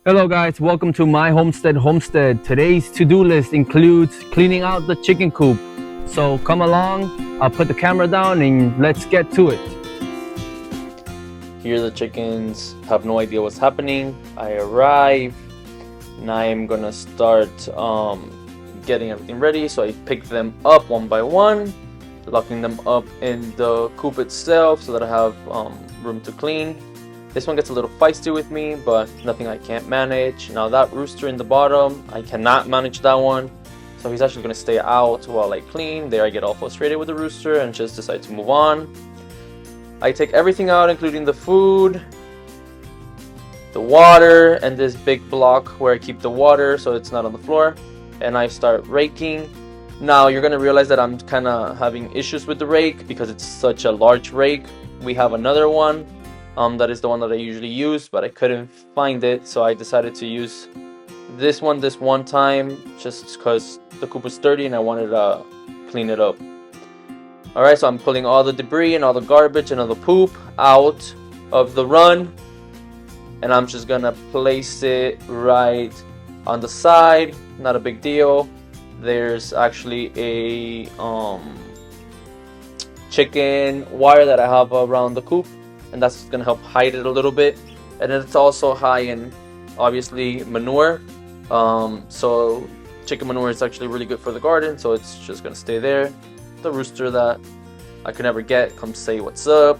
Hello guys, welcome to my homestead. Today's to-do list includes cleaning out the chicken coop. So come along, I'll put the camera down and let's get to it. Here the chickens have no idea what's happening. I arrive and I'm gonna start getting everything ready. So I pick them up one by one, locking them up in the coop itself so that I have room to clean. This one gets a little feisty with me, but nothing I can't manage. Now that rooster in the bottom, I cannot manage that one. So he's actually gonna stay out while I clean. There I get all frustrated with the rooster and just decide to move on. I take everything out, including the food, the water, and this big block where I keep the water so it's not on the floor. And I start raking. Now you're gonna realize that I'm kinda having issues with the rake because it's such a large rake. We have another one. That is the one that I usually use, but I couldn't find it, so I decided to use this one time just because the coop was dirty and I wanted to clean it up. Alright, so I'm pulling all the debris and all the garbage and all the poop out of the run, and I'm just gonna place it right on the side. Not a big deal. There's actually a chicken wire that I have around the coop, and that's gonna help hide it a little bit. And it's also high in obviously manure, so chicken manure is actually really good for the garden, so it's just gonna stay there. The rooster that I could never get comes say what's up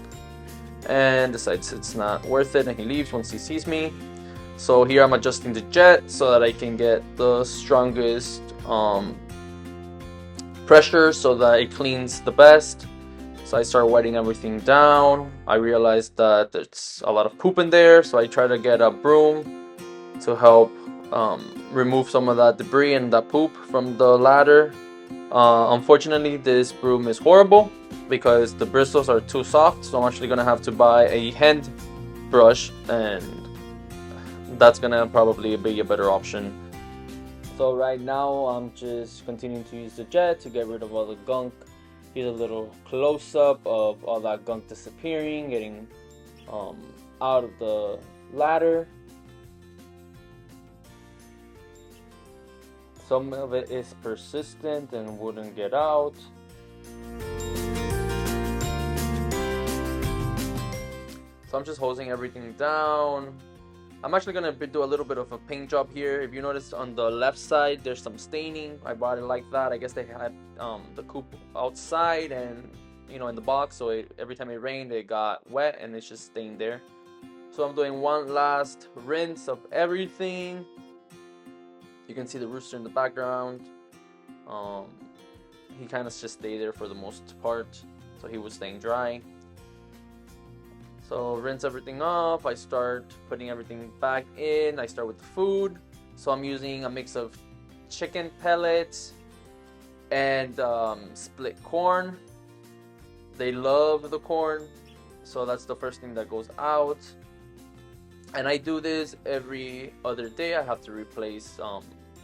and decides it's not worth it, and he leaves once he sees me. So here I'm adjusting the jet so that I can get the strongest pressure so that it cleans the best. So I start wetting everything down. I realized that there's a lot of poop in there, so I try to get a broom to help remove some of that debris and that poop from the ladder. Unfortunately, this broom is horrible because the bristles are too soft, so I'm actually gonna have to buy a hand brush, and that's gonna probably be a better option. So right now I'm just continuing to use the jet to get rid of all the gunk. Here's a little close-up of all that gunk disappearing, getting out of the ladder. Some of it is persistent and wouldn't get out. So I'm just hosing everything down. I'm actually gonna do a little bit of a paint job here. If you notice on the left side, there's some staining. I bought it like that. I guess they had the coop outside and in the box, so every time it rained, it got wet and it's just stained there. So I'm doing one last rinse of everything. You can see the rooster in the background. He kind of just stayed there for the most part, so he was staying dry. So rinse everything off. I start putting everything back in. I start with the food. So I'm using a mix of chicken pellets and split corn. They love the corn, so that's the first thing that goes out. And I do this every other day. I have to replace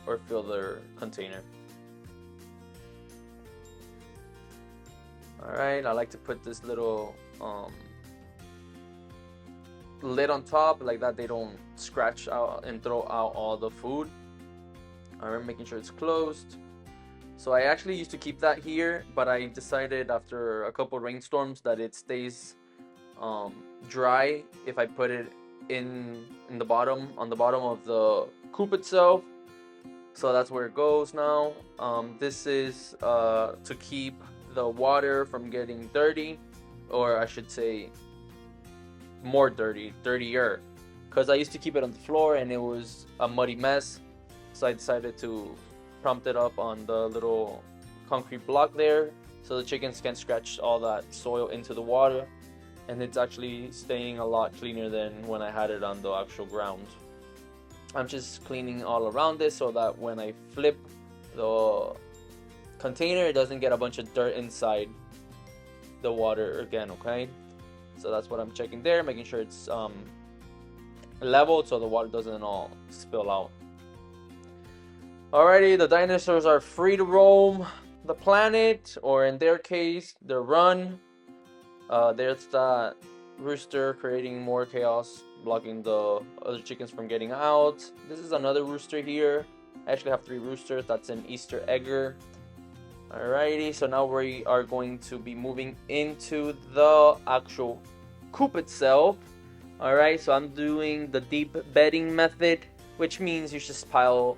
or fill their container. Alright, I like to put this little lid on top, like that they don't scratch out and throw out all the food. I'm making sure it's closed. So I actually used to keep that here, but I decided after a couple rainstorms that it stays dry if I put it in the bottom, on the bottom of the coop itself. So that's where it goes now. This is to keep the water from getting dirty, or I should say more dirtier, because I used to keep it on the floor and it was a muddy mess. So I decided to prompt it up on the little concrete block there so the chickens can scratch all that soil into the water, and it's actually staying a lot cleaner than when I had it on the actual ground. I'm just cleaning all around this so that when I flip the container, it doesn't get a bunch of dirt inside the water again, okay? So that's what I'm checking there, making sure it's leveled so the water doesn't all spill out. Alrighty, the dinosaurs are free to roam the planet, or in their case, the run. There's that rooster creating more chaos blocking the other chickens from getting out. This is another rooster here. I actually have 3 roosters. That's an Easter egger. Alrighty, so now we are going to be moving into the actual coop itself. Alright, so I'm doing the deep bedding method, which means you just pile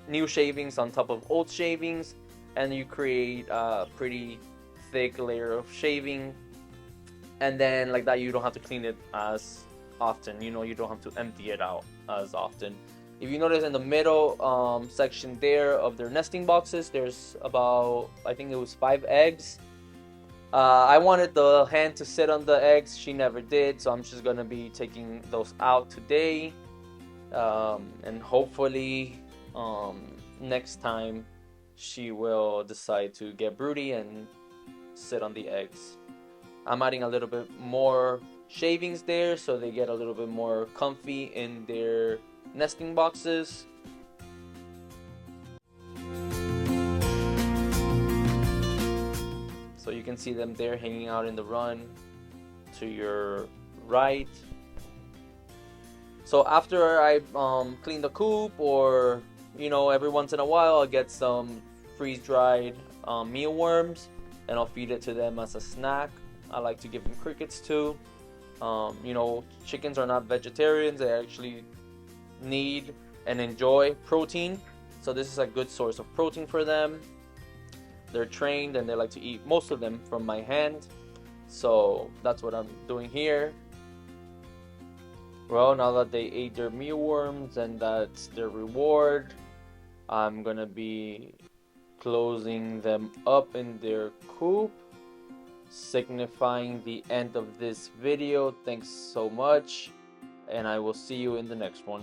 new shavings on top of old shavings, and you create a pretty thick layer of shaving, and then like that you don't have to clean it as often. You know, you don't have to empty it out as often. If you notice in the middle section there of their nesting boxes, there's about, I think it was 5 eggs. I wanted the hen to sit on the eggs. She never did, so I'm just gonna be taking those out today, and hopefully next time she will decide to get broody and sit on the eggs. I'm adding a little bit more shavings there so they get a little bit more comfy in their nesting boxes. So you can see them there hanging out in the run to your right. So after I clean the coop, or you know, every once in a while I'll get some freeze-dried mealworms and I'll feed it to them as a snack. I like to give them crickets too. You know, chickens are not vegetarians. They actually need and enjoy protein, so this is a good source of protein for them. They're trained and they like to eat, most of them, from my hand, so that's what I'm doing here. Well, now that they ate their mealworms and that's their reward, I'm gonna be closing them up in their coop, signifying the end of this video. Thanks so much, and I will see you in the next one.